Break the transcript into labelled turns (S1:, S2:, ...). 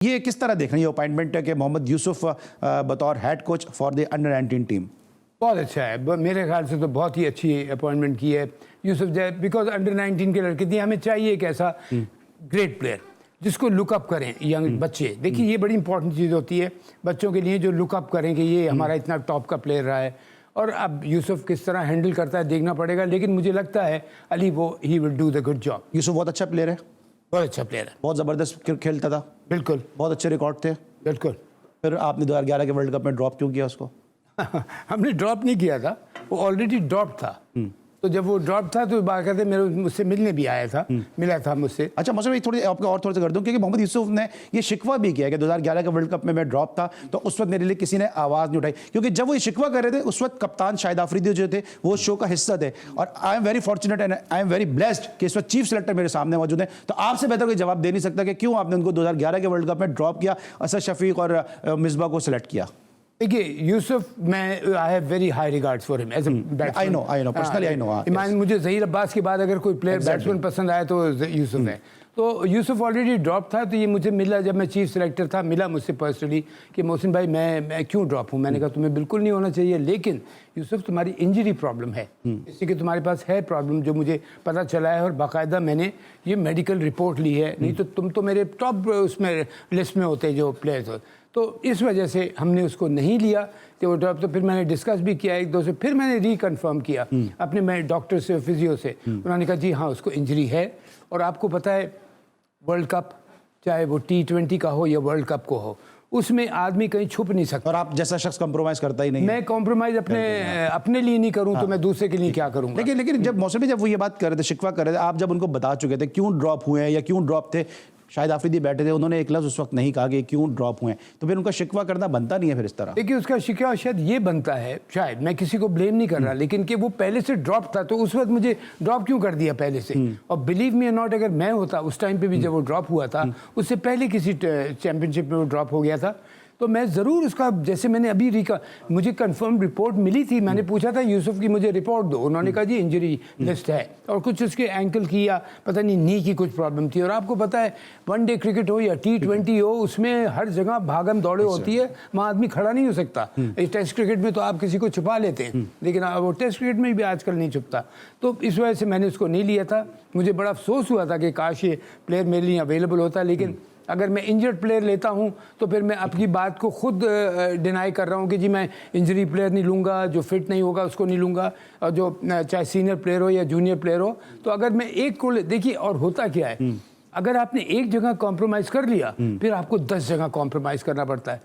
S1: ये किस तरह देख रही है अपॉइंटमेंट है कि मोहम्मद यूसुफ बतौर head coach for the under 19 team?
S2: बहुत अच्छा है, मेरे ख्याल से तो बहुत ही अच्छी अपॉइंटमेंट की है यूसुफ जय, बिकॉज अंडर 19 के लड़के दिए, हमें चाहिए एक ऐसा ग्रेट प्लेयर जिसको लुकअप करें यंग बच्चे। देखिए ये बड़ी इंपॉर्टेंट चीज़ होती है बच्चों के लिए, जो लुकअप करें कि ये हमारा इतना टॉप का प्लेयर रहा है। और अब यूसुफ किस तरह हैंडल करता है देखना पड़ेगा, लेकिन मुझे लगता है अली वो he will do the good job.
S1: Yusuf बहुत अच्छा प्लेयर है,
S2: बहुत अच्छा प्लेयर है,
S1: बहुत ज़बरदस्त खेलता था,
S2: बिल्कुल
S1: बहुत अच्छे रिकॉर्ड थे।
S2: बिल्कुल।
S1: फिर आपने 2011 के वर्ल्ड कप में ड्रॉप क्यों किया उसको?
S2: हमने ड्रॉप नहीं किया था, वो ऑलरेडी ड्रॉप था। तो जब वो ड्रॉप था तो बाकायदे मेरे मुझसे मिलने भी आया था, मिला था मुझसे।
S1: अच्छा मौसम भाई, थोड़ी आपको और थोड़ा सा कर दूं, क्योंकि मोहम्मद यूसुफ ने ये शिकवा भी किया कि 2011 के वर्ल्ड कप में मैं ड्रॉप था तो उस वक्त मेरे लिए किसी ने आवाज़ नहीं उठाई, क्योंकि जब वो ये शिकवा कर रहे थे उस वक्त कप्तान शाहिद आफरीदी जो थे वो शो का हिस्सा थे। और I am very fortunate and I am very blessed कि इस वक्त चीफ सेलेक्टर मेरे सामने मौजूद है, तो आपसे बेहतर कोई जवाब दे नहीं सकता कि क्यों आपने उनको 2011 के वर्ल्ड कप में ड्रॉप किया, असद शफीक और मिसबा को सिलेक्ट किया।
S2: देखिए यूसुफ, मैं I have very high regards for him as a batsman.
S1: I know personally I know.
S2: Iman, मुझे ज़हीर अब्बास के बाद अगर कोई प्लेयर बैट्समैन पसंद आया तो यूसुफ है। तो यूसुफ ऑलरेडी ड्रॉप था, तो ये मुझे मिला जब मैं चीफ सेलेक्टर था, मिला मुझसे पर्सनली कि मोहसिन भाई मैं क्यों ड्रॉप हूँ। मैंने कहा तुम्हें बिल्कुल नहीं होना चाहिए, लेकिन यूसुफ तुम्हारी इंजरी प्रॉब्लम है, इसलिए कि तुम्हारे पास है प्रॉब्लम जो मुझे पता चला है, और बाकायदा मैंने ये मेडिकल रिपोर्ट ली है, नहीं तो तुम तो मेरे टॉप उसमें लिस्ट में होते जो प्लेयर्स हो। तो इस वजह से हमने उसको नहीं लिया कि वो ड्रॉप। तो फिर मैंने डिस्कस भी किया एक दो से, फिर मैंने रिकन्फर्म किया अपने मैं डॉक्टर से, फिजियो से। उन्होंने कहा जी हाँ उसको इंजरी है। और आपको पता है वर्ल्ड कप, चाहे वो T20 का हो या वर्ल्ड कप को हो, उसमें आदमी कहीं छुप नहीं सकता।
S1: और आप जैसा शख्स कॉम्प्रोमाइज करता ही नहीं।
S2: मैं कॉम्प्रोमाइज अपने लिए नहीं करूं तो मैं दूसरे के लिए क्या करूंगा।
S1: लेकिन जब मौसमी जब वो ये बात कर रहे थे, शिकवा कर रहे थे, आप जब उनको बता चुके थे क्यों ड्रॉप हुए हैं या क्यों ड्रॉप थे, शायद आफरीदी बैठे थे, उन्होंने एक लफ्ज़ उस वक्त नहीं कहा कि क्यों ड्रॉप हुए, तो फिर उनका शिकवा करना बनता नहीं है फिर इस तरह।
S2: देखिए उसका शिकवा शायद ये बनता है, शायद, मैं किसी को ब्लेम नहीं कर रहा, लेकिन कि वो पहले से ड्रॉप था, तो उस वक्त मुझे ड्रॉप क्यों कर दिया पहले से। और बिलीव मी और नॉट, अगर मैं होता उस टाइम पे भी जब वो ड्रॉप हुआ था, उससे पहले किसी चैंपियनशिप में वो ड्रॉप हो गया था, तो मैं ज़रूर उसका, जैसे मैंने अभी मुझे कंफर्म रिपोर्ट मिली थी, मैंने पूछा था यूसुफ की मुझे रिपोर्ट दो, उन्होंने कहा जी इंजरी लिस्ट है, और कुछ उसके एंकल की या पता नहीं नी की कुछ प्रॉब्लम थी। और आपको पता है वनडे क्रिकेट हो या T20 हो, उसमें हर जगह भागम दौड़े होती है, वहाँ आदमी खड़ा नहीं हो सकता। इस टेस्ट क्रिकेट में तो आप किसी को छुपा लेते हैं, लेकिन वो टेस्ट क्रिकेट में भी आजकल नहीं छुपता। तो इस वजह से मैंने उसको नहीं लिया था। मुझे बड़ा अफसोस हुआ था कि काश ये प्लेयर मेरे लिए अवेलेबल होता, लेकिन अगर मैं इंजर्ड प्लेयर लेता हूं तो फिर मैं अपनी बात को खुद डिनाई कर रहा हूं कि जी मैं इंजरी प्लेयर नहीं लूँगा, जो फिट नहीं होगा उसको नहीं लूँगा, और जो चाहे सीनियर प्लेयर हो या जूनियर प्लेयर हो। तो अगर मैं एक को देखिए, और होता क्या है, अगर आपने एक जगह कॉम्प्रोमाइज़ कर लिया फिर आपको 10 जगह कॉम्प्रोमाइज़ करना पड़ता है।